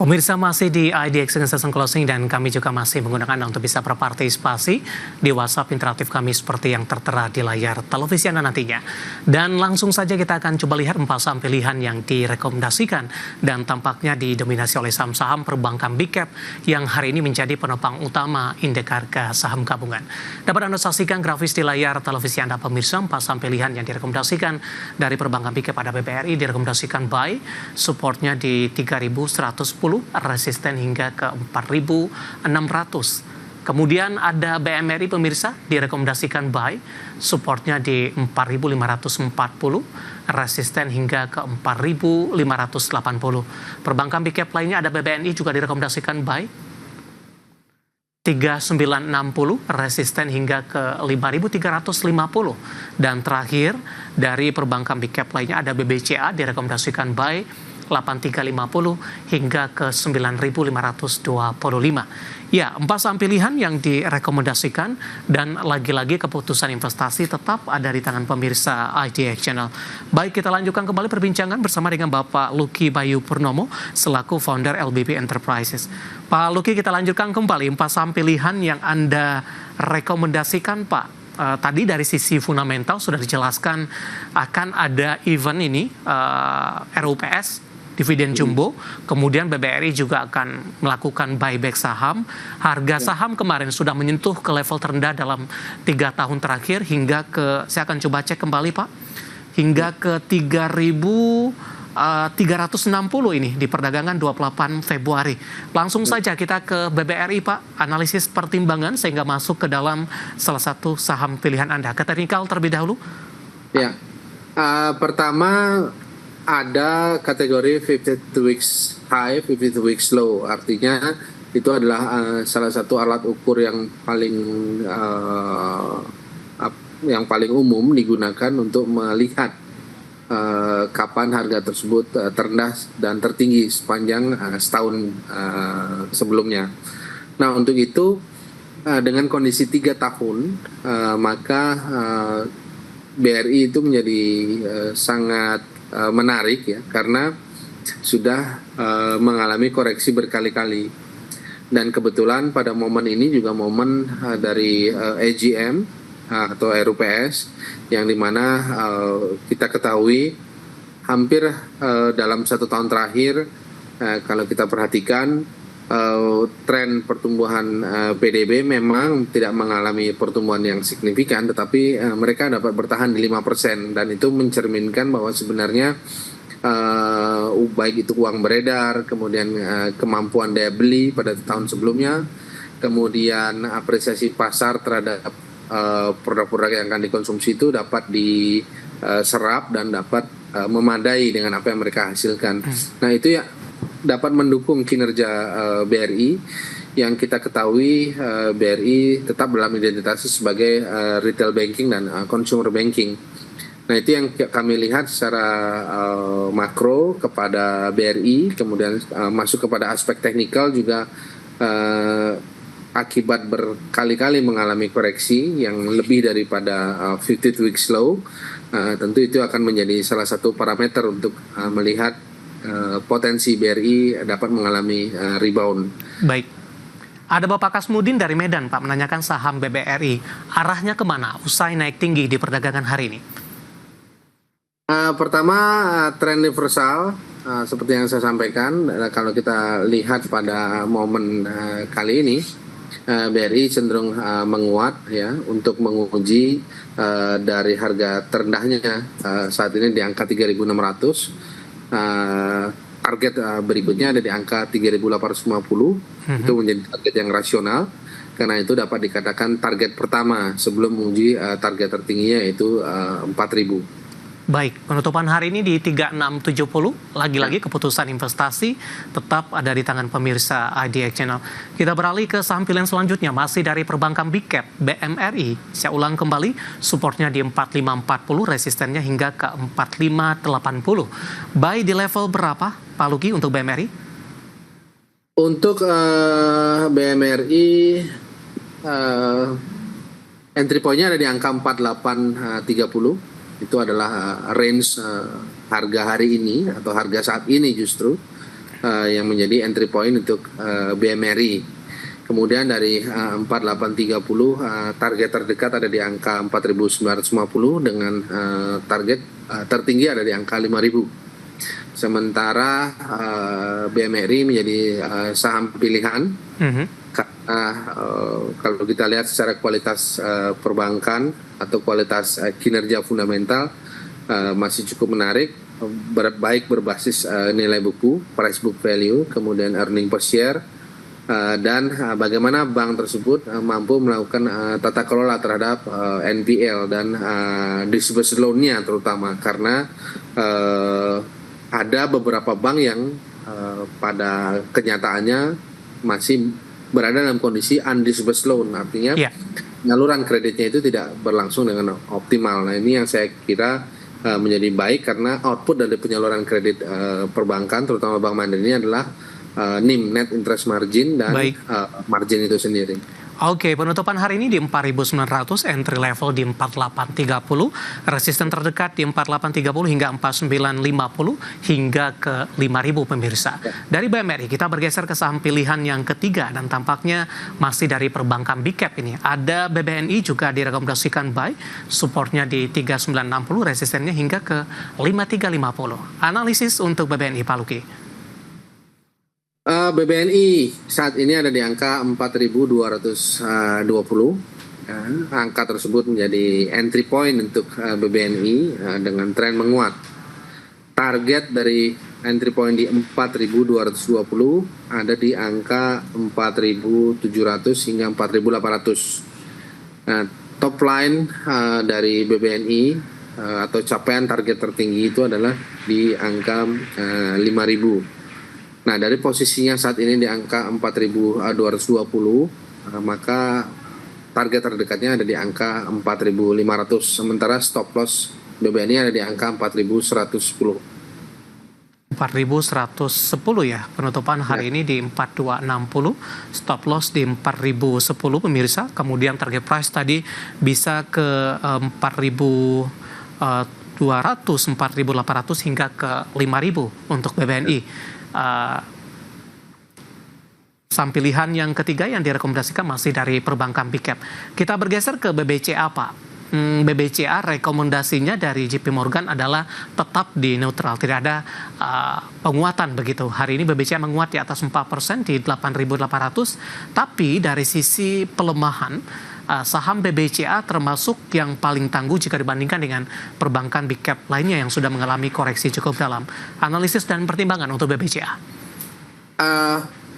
Pemirsa masih di IDX Session Closing dan kami juga masih menggunakan Anda untuk bisa berpartisipasi di WhatsApp interaktif kami seperti yang tertera di layar televisi Anda nantinya. Dan langsung saja kita akan coba lihat 4 saham pilihan yang direkomendasikan dan tampaknya didominasi oleh saham-saham perbankan big cap yang hari ini menjadi penopang utama indeks harga saham gabungan. Dapat Anda saksikan grafis di layar televisi Anda pemirsa, 4 saham pilihan yang direkomendasikan dari perbankan big cap pada BBRI direkomendasikan buy, supportnya di 3.110, resisten hingga ke 4.600. Kemudian ada BMRI pemirsa direkomendasikan buy, supportnya di 4.540, resisten hingga ke 4.580. Perbankan big cap lainnya ada BBNI juga direkomendasikan buy, 3960, resisten hingga ke 5.350. Dan terakhir dari perbankan big cap lainnya ada BBCA direkomendasikan buy 8350 hingga ke 9.525. Ya, 4 saham pilihan yang direkomendasikan dan lagi-lagi keputusan investasi tetap ada di tangan pemirsa IDX Channel. Baik, kita lanjutkan kembali perbincangan bersama dengan Bapak Lucky Bayu Purnomo selaku founder LBP Enterprises. Pak Lucky, kita lanjutkan kembali 4 saham pilihan yang Anda rekomendasikan, Pak. Tadi dari sisi fundamental sudah dijelaskan akan ada event ini RUPS dividen jumbo, kemudian BBRI juga akan melakukan buyback saham. Harga saham kemarin sudah menyentuh ke level terendah dalam 3 tahun terakhir hingga ke, saya akan coba cek kembali Pak, hingga ke 3.360 ini di perdagangan 28 Februari. Langsung saja kita ke BBRI Pak, analisis pertimbangan sehingga masuk ke dalam salah satu saham pilihan Anda. Ke teknikal terlebih dahulu. Ya, pertama ada kategori 52 weeks high, 52 weeks low. Artinya itu adalah salah satu alat ukur yang paling umum digunakan untuk melihat kapan harga tersebut terendah dan tertinggi sepanjang setahun sebelumnya. Nah, untuk itu dengan kondisi 3 tahun maka BRI itu menjadi sangat menarik ya, karena sudah mengalami koreksi berkali-kali, dan kebetulan pada momen ini juga momen dari AGM atau RUPS yang dimana kita ketahui hampir dalam 1 tahun terakhir kalau kita perhatikan tren pertumbuhan PDB memang tidak mengalami pertumbuhan yang signifikan, tetapi mereka dapat bertahan di 5%, dan itu mencerminkan bahwa sebenarnya baik itu uang beredar, kemudian kemampuan daya beli pada tahun sebelumnya, kemudian apresiasi pasar terhadap produk-produk yang akan dikonsumsi itu dapat diserap dan dapat memadai dengan apa yang mereka hasilkan. Nah, itu ya dapat mendukung kinerja BRI yang kita ketahui BRI tetap dalam identitasnya sebagai retail banking dan consumer banking. Nah, itu yang kami lihat secara makro kepada BRI, kemudian masuk kepada aspek teknikal juga akibat berkali-kali mengalami koreksi yang lebih daripada 50 weeks low. Tentu itu akan menjadi salah satu parameter untuk melihat potensi BRI dapat mengalami rebound. Baik. Ada Bapak Kasmudin dari Medan, Pak, menanyakan saham BBRI. Arahnya kemana usai naik tinggi di perdagangan hari ini? Pertama, tren reversal seperti yang saya sampaikan. Kalau kita lihat pada momen kali ini, BRI cenderung menguat ya untuk menguji dari harga terendahnya saat ini di angka 3.600. Target berikutnya ada di angka 3.850. Itu menjadi target yang rasional, karena itu dapat dikatakan target pertama sebelum menguji target tertingginya yaitu 4.000. Baik, penutupan hari ini di 3670, lagi-lagi keputusan investasi tetap ada di tangan pemirsa IDX Channel. Kita beralih ke saham pilihan selanjutnya, masih dari perbankan big cap, BMRI. Saya ulang kembali, supportnya di 4540, resistennya hingga ke 4580. Buy di level berapa, Pak Lucky, untuk BMRI? Untuk BMRI, entry point-nya ada di angka 4830. Itu adalah range harga hari ini atau harga saat ini justru. yang menjadi entry point untuk BMRI. Kemudian dari 4830 target terdekat ada di angka 4950 dengan target tertinggi ada di angka 5000. Sementara BMRI menjadi saham pilihan karena kalau kita lihat secara kualitas perbankan atau kualitas kinerja fundamental masih cukup menarik, baik berbasis nilai buku, price book value, kemudian earning per share, dan bagaimana bank tersebut mampu melakukan tata kelola terhadap NPL dan disbursed loan-nya terutama karena ada beberapa bank yang pada kenyataannya masih berada dalam kondisi undisbursed loan, artinya penyaluran kreditnya itu tidak berlangsung dengan optimal. Nah, ini yang saya kira menjadi baik karena output dari penyaluran kredit perbankan terutama Bank Mandiri ini adalah NIM, net interest margin, dan margin itu sendiri. Oke, penutupan hari ini di 4.900, entry level di 4830, resisten terdekat di 4830 hingga 4950 hingga ke 5.000 pemirsa. Dari BMRI kita bergeser ke saham pilihan yang ketiga dan tampaknya masih dari perbankan big cap ini. Ada BBNI juga direkomendasikan buy, supportnya di 3960, resistennya hingga ke 5350. Analisis untuk BBNI Pak Luki. BBNI saat ini ada di angka 4.220. Angka tersebut menjadi entry point untuk BBNI dengan tren menguat. Target dari entry point di 4.220 ada di angka 4.700 hingga 4.800. Top line dari BBNI atau capaian target tertinggi itu adalah di angka 5.000. Nah, dari posisinya saat ini di angka 4.220, maka target terdekatnya ada di angka 4.500, sementara stop loss BBNI ada di angka 4.110. 4.110 ya, penutupan hari ini di 4.260, stop loss di 4.010 pemirsa, kemudian target price tadi bisa ke 4.200, 4.800 hingga ke 5.000 untuk BBNI. Saham pilihan yang ketiga yang direkomendasikan masih dari perbankan big cap. Kita bergeser ke BBCA, Pak. BBCA rekomendasinya dari JP Morgan adalah tetap di neutral, tidak ada penguatan begitu. Hari ini BBCA menguat di atas 4% di 8.800, tapi dari sisi pelemahan saham BBCA termasuk yang paling tangguh jika dibandingkan dengan perbankan big cap lainnya yang sudah mengalami koreksi cukup dalam. Analisis dan pertimbangan untuk BBCA.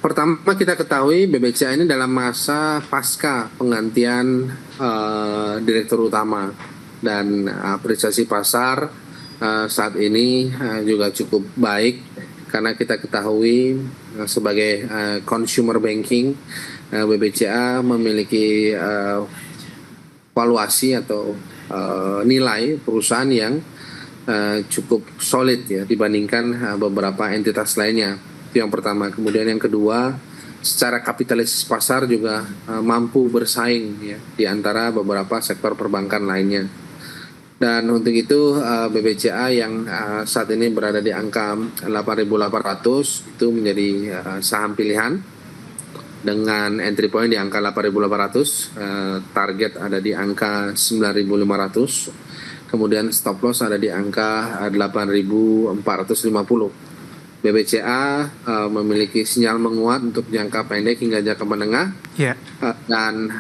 Pertama kita ketahui BBCA ini dalam masa pasca penggantian direktur utama, dan apresiasi pasar saat ini juga cukup baik karena kita ketahui sebagai consumer banking, BBCA memiliki valuasi atau nilai perusahaan yang cukup solid ya dibandingkan beberapa entitas lainnya. Itu yang pertama. Kemudian yang kedua, secara kapitalisasi pasar juga mampu bersaing ya di antara beberapa sektor perbankan lainnya. Dan untuk itu BBCA yang saat ini berada di angka 8.800 itu menjadi saham pilihan dengan entry point di angka 8.800, target ada di angka 9.500, kemudian stop loss ada di angka 8.450. BBCA memiliki sinyal menguat untuk jangka pendek hingga jangka menengah, dan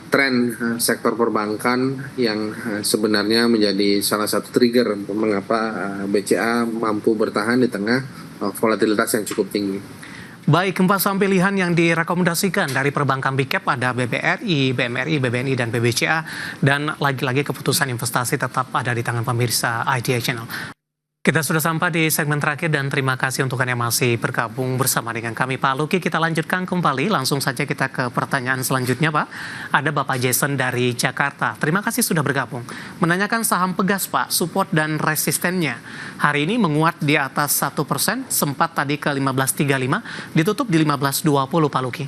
tren sektor perbankan yang sebenarnya menjadi salah satu trigger untuk mengapa BCA mampu bertahan di tengah volatilitas yang cukup tinggi. Baik, empat saham pilihan yang direkomendasikan dari perbankan big cap ada BBRI, BMRI, BBNI, dan BBCA. Dan lagi-lagi keputusan investasi tetap ada di tangan pemirsa IDA Channel. Kita sudah sampai di segmen terakhir dan terima kasih untuk Anda yang masih bergabung bersama dengan kami, Pak Luki. Kita lanjutkan kembali, langsung saja kita ke pertanyaan selanjutnya, Pak. Ada Bapak Jason dari Jakarta. Terima kasih sudah bergabung. Menanyakan saham Pegas, Pak, support dan resistennya. Hari ini menguat di atas 1%, sempat tadi ke 15.35, ditutup di 15.20, Pak Luki.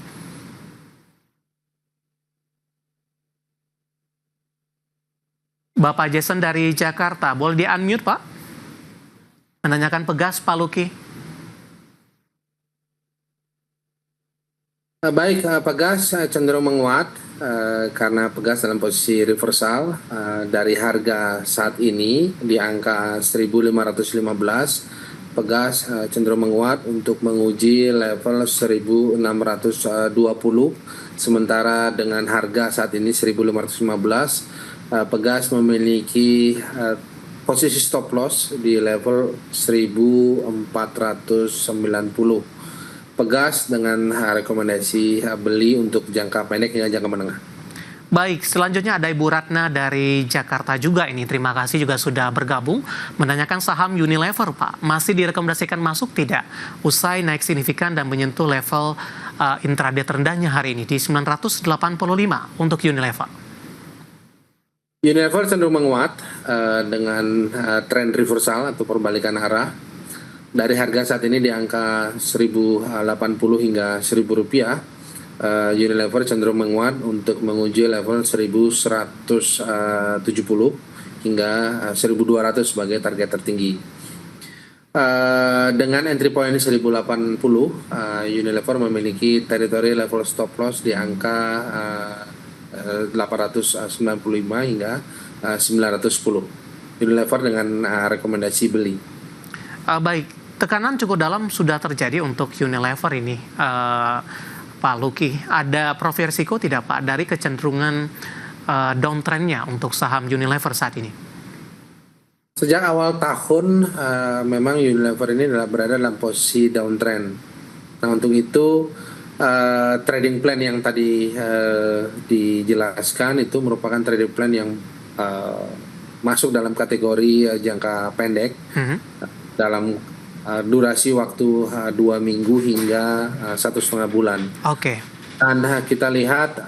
Bapak Jason dari Jakarta, boleh di-unmute, Pak? Menanyakan Pegas, Pak Luki. Baik, Pegas cenderung menguat karena Pegas dalam posisi reversal dari harga saat ini di angka 1.515. Pegas cenderung menguat untuk menguji level 1.620, sementara dengan harga saat ini 1.515, Pegas memiliki posisi stop loss di level 1.490. Pegas dengan rekomendasi beli untuk jangka pendek hingga jangka menengah. Baik, selanjutnya ada Ibu Ratna dari Jakarta juga ini. Terima kasih juga sudah bergabung. Menanyakan saham Unilever, Pak. Masih direkomendasikan masuk tidak? Usai naik signifikan dan menyentuh level intraday terendahnya hari ini di 985 untuk Unilever. Unilever cenderung menguat dengan tren reversal atau perbalikan arah. Dari harga saat ini di angka 1.080 hingga 1.000 rupiah, Unilever cenderung menguat untuk menguji level 1.170 hingga 1.200 sebagai target tertinggi. Dengan entry point 1.080, Unilever memiliki teritori level stop loss di angka 895 hingga 910. Unilever dengan rekomendasi beli. Baik. Tekanan cukup dalam sudah terjadi untuk Unilever ini, Pak Luki. Ada profil risiko tidak Pak dari kecenderungan downtrendnya untuk saham Unilever saat ini? Sejak awal tahun memang Unilever ini berada dalam posisi downtrend. Nah untuk itu trading plan yang tadi dijelaskan itu merupakan trading plan yang masuk dalam kategori jangka pendek dalam durasi waktu 2 minggu hingga 1,5 bulan. Oke. Dan kita lihat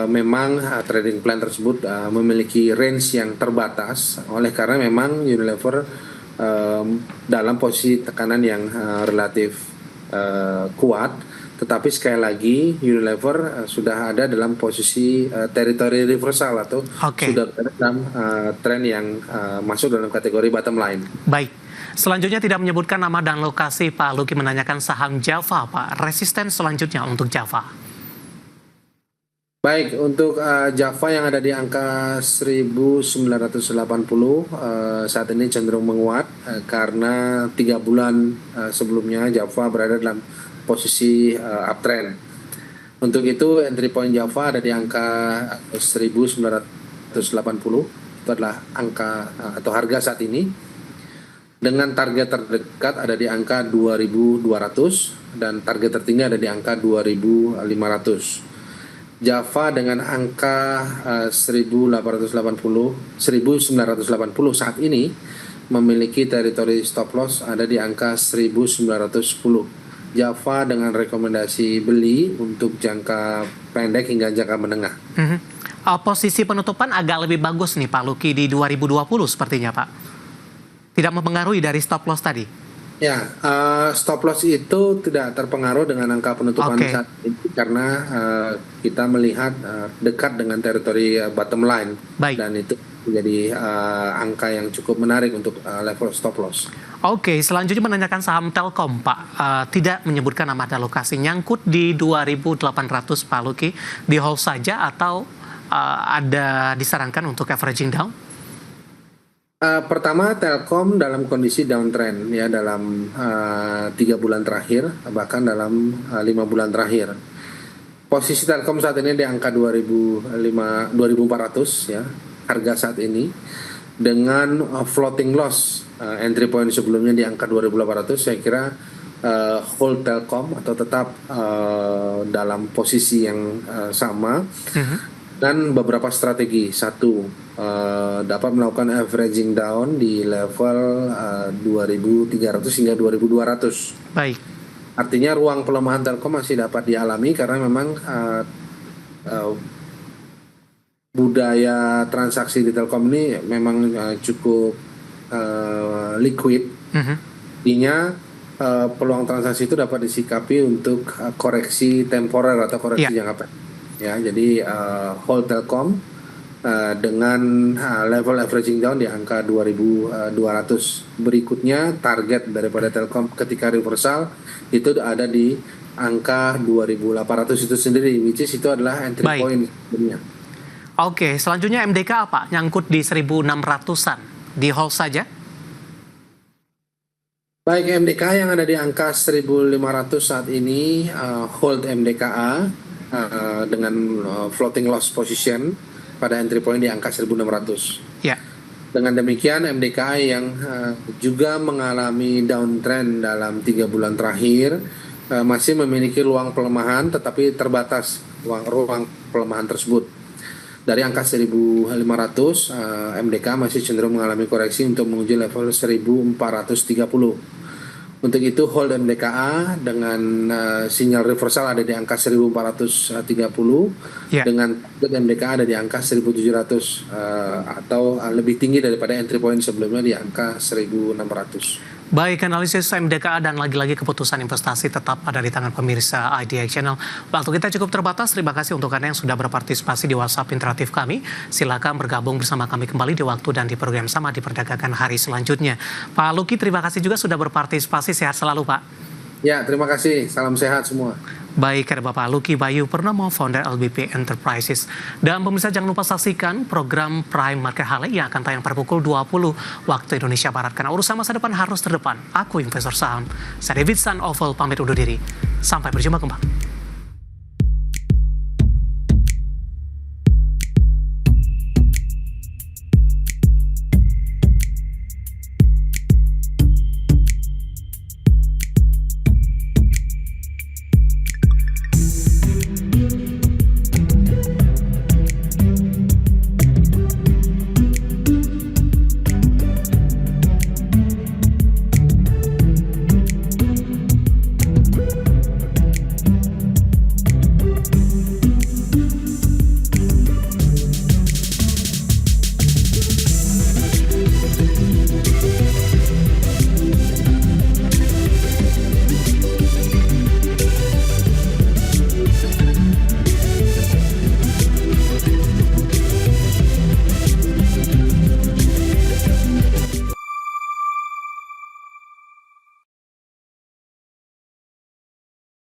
memang trading plan tersebut memiliki range yang terbatas, oleh karena memang Unilever dalam posisi tekanan yang relatif kuat. Tetapi sekali lagi Unilever sudah ada dalam posisi teritori reversal atau sudah ada dalam tren yang masuk dalam kategori bottom line. Baik. Selanjutnya tidak menyebutkan nama dan lokasi, Pak Luki menanyakan saham Java, Pak. Resisten selanjutnya untuk Java. Baik, untuk Java yang ada di angka 1.980 saat ini cenderung menguat karena 3 bulan sebelumnya Java berada dalam posisi uptrend. Untuk itu entry point Java ada di angka 1.980, itu adalah angka atau harga saat ini. Dengan target terdekat ada di angka 2.200 dan target tertinggi ada di angka 2.500. Java dengan angka 1.980 saat ini memiliki teritori stop loss ada di angka 1.910. Java dengan rekomendasi beli untuk jangka pendek hingga jangka menengah. Posisi penutupan agak lebih bagus nih Pak Luki di 2020 sepertinya Pak. Tidak mempengaruhi dari stop loss tadi? Ya, stop loss itu tidak terpengaruh dengan angka penutupan saat ini karena kita melihat dekat dengan teritori bottom line. Baik. Dan itu menjadi angka yang cukup menarik untuk level stop loss. Oke, selanjutnya menanyakan saham Telkom Pak. Tidak menyebutkan nama dan lokasi, nyangkut di 2.800 Pak Luki. Di hold saja atau ada disarankan untuk averaging down? Pertama, Telkom dalam kondisi downtrend ya dalam 3 bulan terakhir, bahkan dalam 5 bulan terakhir. Posisi Telkom saat ini di angka 2.400 ya, harga saat ini dengan floating loss entry point sebelumnya di angka 2.800. Saya kira hold Telkom atau tetap dalam posisi yang sama. Dan beberapa strategi. Satu, dapat melakukan averaging down di level 2.300 hingga 2.200. Baik. Artinya ruang pelemahan Telkom masih dapat dialami karena memang budaya transaksi di Telkom ini memang cukup liquid. Artinya peluang transaksi itu dapat disikapi untuk koreksi temporer atau koreksi jangka pendek. Ya, jadi hold Telkom dengan level averaging down di angka 2.200. Berikutnya target daripada Telkom ketika reversal itu ada di angka 2.800 itu sendiri, which is itu adalah entry Baik. point sebelumnya. Oke, selanjutnya MDK apa? Nyangkut di 1.600-an. Di hold saja? Baik, MDK yang ada di angka 1.500 saat ini, hold MDKA dengan floating loss position pada entry point di angka 1.600. Ya. Dengan demikian MDKA yang juga mengalami downtrend dalam 3 bulan terakhir masih memiliki ruang pelemahan, tetapi terbatas ruang pelemahan tersebut. Dari angka 1.500, MDK masih cenderung mengalami koreksi untuk menuju level 1.430. Untuk itu hold MDKA dengan sinyal reversal ada di angka 1.430, dengan MDKA ada di angka 1.700 atau lebih tinggi daripada entry point sebelumnya di angka 1.600. Baik, analisis MDKA dan lagi-lagi keputusan investasi tetap ada di tangan pemirsa IDX Channel. Waktu kita cukup terbatas. Terima kasih untuk Anda yang sudah berpartisipasi di WhatsApp interaktif kami. Silakan bergabung bersama kami kembali di waktu dan di program sama di perdagangan hari selanjutnya. Pak Luki, terima kasih juga sudah berpartisipasi. Sehat selalu, Pak. Ya, terima kasih. Salam sehat semua. Baik, ada Bapak Luki Bayu Purnomo, founder LBP Enterprises. Dan pemirsa jangan lupa saksikan program Prime Market Hale yang akan tayang pada pukul 20 waktu Indonesia Barat. Karena urusan masa depan harus terdepan. Aku investor saham. Saya David San Oval pamit undur diri. Sampai berjumpa kembali.